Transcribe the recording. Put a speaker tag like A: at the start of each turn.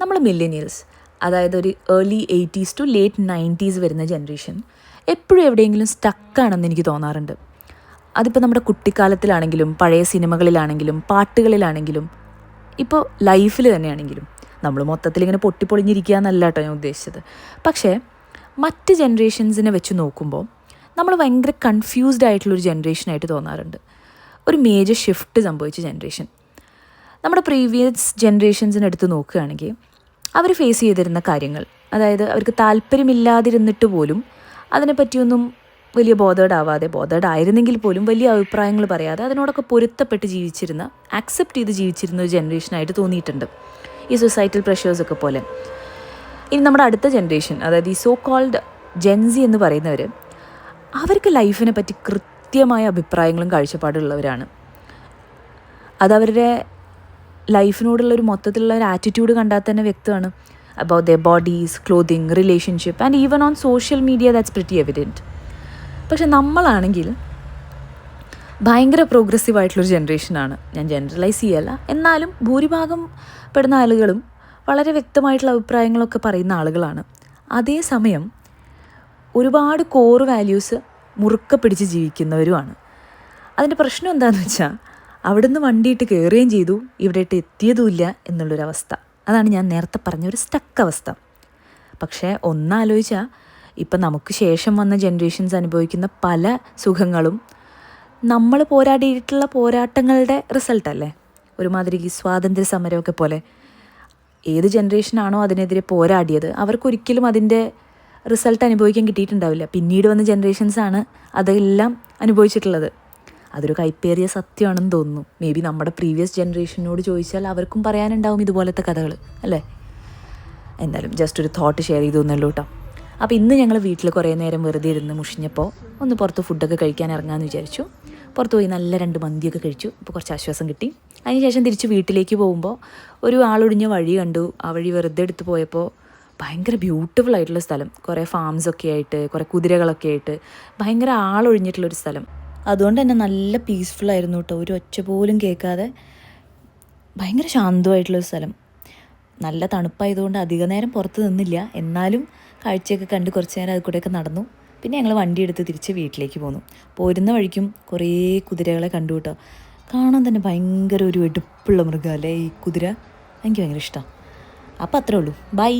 A: നമ്മൾ മില്ലേനിയൽസ്, അതായത് ഒരു early 80s to late 90s വരുന്ന ജനറേഷൻ എപ്പോഴും എവിടെയെങ്കിലും സ്റ്റക്കാണെന്ന് എനിക്ക് തോന്നാറുണ്ട്. അതിപ്പോൾ നമ്മുടെ കുട്ടിക്കാലത്തിലാണെങ്കിലും പഴയ സിനിമകളിലാണെങ്കിലും പാട്ടുകളിലാണെങ്കിലും ഇപ്പോൾ ലൈഫിൽ തന്നെയാണെങ്കിലും. നമ്മൾ മൊത്തത്തിൽ ഇങ്ങനെ പൊട്ടിപ്പൊളിഞ്ഞിരിക്കുക എന്നല്ല കേട്ടോ ഞാൻ ഉദ്ദേശിച്ചത്. പക്ഷേ മറ്റ് ജനറേഷൻസിനെ വെച്ച് നോക്കുമ്പോൾ നമ്മൾ ഭയങ്കര കൺഫ്യൂസ്ഡ് ആയിട്ടുള്ളൊരു ജനറേഷനായിട്ട് തോന്നാറുണ്ട്. ഒരു മേജർ ഷിഫ്റ്റ് സംഭവിച്ച ജനറേഷൻ. നമ്മുടെ പ്രീവിയസ് ജനറേഷൻസിനെടുത്ത് നോക്കുകയാണെങ്കിൽ അവർ ഫേസ് ചെയ്തിരുന്ന കാര്യങ്ങൾ, അതായത് അവർക്ക് താല്പര്യമില്ലാതിരുന്നിട്ട് പോലും അതിനെപ്പറ്റിയൊന്നും വലിയ ബോധേഡ് ആയിരുന്നെങ്കിൽ പോലും വലിയ അഭിപ്രായങ്ങൾ പറയാതെ അതിനോടൊക്കെ പൊരുത്തപ്പെട്ട് ജീവിച്ചിരുന്ന, ആക്സെപ്റ്റ് ചെയ്ത് ജീവിച്ചിരുന്ന ഒരു ജനറേഷനായിട്ട് തോന്നിയിട്ടുണ്ട് ഈ സൊസൈറ്റൽ പ്രഷേഴ്സൊക്കെ പോലെ. ഇനി നമ്മുടെ അടുത്ത ജനറേഷൻ, അതായത് ഈ സോ കോൾഡ് ജെൻസി എന്ന് പറയുന്നവർ, അവർക്ക് ലൈഫിനെ പറ്റി കൃത്യമായ അഭിപ്രായങ്ങളും കാഴ്ചപ്പാടുള്ളവരാണ്. അതവരുടെ ലൈഫിനോടുള്ളൊരു മൊത്തത്തിലുള്ള ഒരു ആറ്റിറ്റ്യൂഡ് കണ്ടാൽ തന്നെ വ്യക്തമാണ്. About their bodies, clothing, relationship and even on social media that's pretty evident. പക്ഷെ നമ്മളാണെങ്കിൽ ഭയങ്കര പ്രോഗ്രസീവായിട്ടുള്ളൊരു ജനറേഷനാണ്. ഞാൻ ജനറലൈസ് ചെയ്യല്ല, എന്നാലും ഭൂരിഭാഗം പെടുന്ന ആളുകളും വളരെ വ്യക്തമായിട്ടുള്ള അഭിപ്രായങ്ങളൊക്കെ പറയുന്ന ആളുകളാണ്. അതേസമയം ഒരുപാട് കോർ വാല്യൂസ് മുറുക്കെ പിടിച്ച് ജീവിക്കുന്നവരുമാണ്. അതിൻ്റെ പ്രശ്നം എന്താണെന്ന് വെച്ചാൽ അവിടുന്ന് വണ്ടിയിട്ട് കയറുകയും ചെയ്തു, ഇവിടെയിട്ട് എത്തിയതുമില്ല എന്നുള്ളൊരവസ്ഥ. അതാണ് ഞാൻ നേരത്തെ പറഞ്ഞ ഒരു സ്റ്റക്ക് അവസ്ഥ. പക്ഷേ ഒന്നാലോചിച്ചാൽ ഇപ്പം നമുക്ക് ശേഷം വന്ന ജനറേഷൻസ് അനുഭവിക്കുന്ന പല സുഖങ്ങളും നമ്മൾ പോരാടിയിട്ടുള്ള പോരാട്ടങ്ങളുടെ റിസൾട്ടല്ലേ. ഒരുമാതിരി സ്വാതന്ത്ര്യ സമരമൊക്കെ പോലെ ഏത് ജനറേഷനാണോ അതിനെതിരെ പോരാടിയത് അവർക്കൊരിക്കലും അതിൻ്റെ റിസൾട്ട് അനുഭവിക്കാൻ കിട്ടിയിട്ടുണ്ടാവില്ല. പിന്നീട് വന്ന ജനറേഷൻസാണ് അതെല്ലാം അനുഭവിച്ചിട്ടുള്ളത്. അതൊരു കൈപ്പേറിയ സത്യമാണെന്ന് തോന്നുന്നു. മേ ബി നമ്മുടെ പ്രീവിയസ് ജനറേഷനോട് ചോദിച്ചാൽ അവർക്കും പറയാനുണ്ടാവും ഇതുപോലത്തെ കഥകൾ, അല്ലേ? എന്തായാലും ജസ്റ്റ് ഒരു തോട്ട് ഷെയർ ചെയ്തു എന്നല്ലോ കേട്ടോ. അപ്പോൾ ഇന്ന് ഞങ്ങൾ വീട്ടിൽ കുറേ നേരം വെറുതെ ഇരുന്ന് മുഷിഞ്ഞപ്പോൾ ഒന്ന് പുറത്ത് ഫുഡൊക്കെ കഴിക്കാൻ ഇറങ്ങാമെന്ന് വിചാരിച്ചു. പുറത്ത് പോയി നല്ല 2 മന്തിയൊക്കെ കഴിച്ചു. ഇപ്പോൾ കുറച്ച് ആശ്വാസം കിട്ടി. അതിനുശേഷം തിരിച്ച് വീട്ടിലേക്ക് പോകുമ്പോൾ ഒരു ആളൊടിഞ്ഞ വഴി കണ്ടു. ആ വഴി വെറുതെ എടുത്ത് പോയപ്പോൾ ഭയങ്കര ബ്യൂട്ടിഫുൾ ആയിട്ടുള്ള സ്ഥലം. കുറേ ഫാംസൊക്കെ ആയിട്ട്, കുറേ കുതിരകളൊക്കെ ആയിട്ട് ഭയങ്കര ആളൊഴിഞ്ഞിട്ടുള്ളൊരു സ്ഥലം. അതുകൊണ്ട് തന്നെ നല്ല പീസ്ഫുള്ളായിരുന്നു കേട്ടോ. ഒരു ഒച്ച പോലും കേൾക്കാതെ ഭയങ്കര ശാന്തമായിട്ടുള്ളൊരു സ്ഥലം. നല്ല തണുപ്പായതുകൊണ്ട് അധിക നേരം പുറത്ത് നിന്നില്ല, എന്നാലും കാഴ്ചയൊക്കെ കണ്ട് കുറച്ച് നേരം അത് കൂടെയൊക്കെ നടന്നു. പിന്നെ ഞങ്ങൾ വണ്ടി എടുത്ത് തിരിച്ച് വീട്ടിലേക്ക് പോന്നു. പോരുന്ന വഴിക്കും കുറേ കുതിരകളെ കണ്ടു കേട്ടോ. കാണാൻ തന്നെ ഭയങ്കര ഒരു എടുപ്പുള്ള മൃഗമല്ലേ ഈ കുതിര. എനിക്ക് ഭയങ്കര ഇഷ്ടമാണ്. അപ്പോൾ അത്രേ ഉള്ളൂ. ബൈ.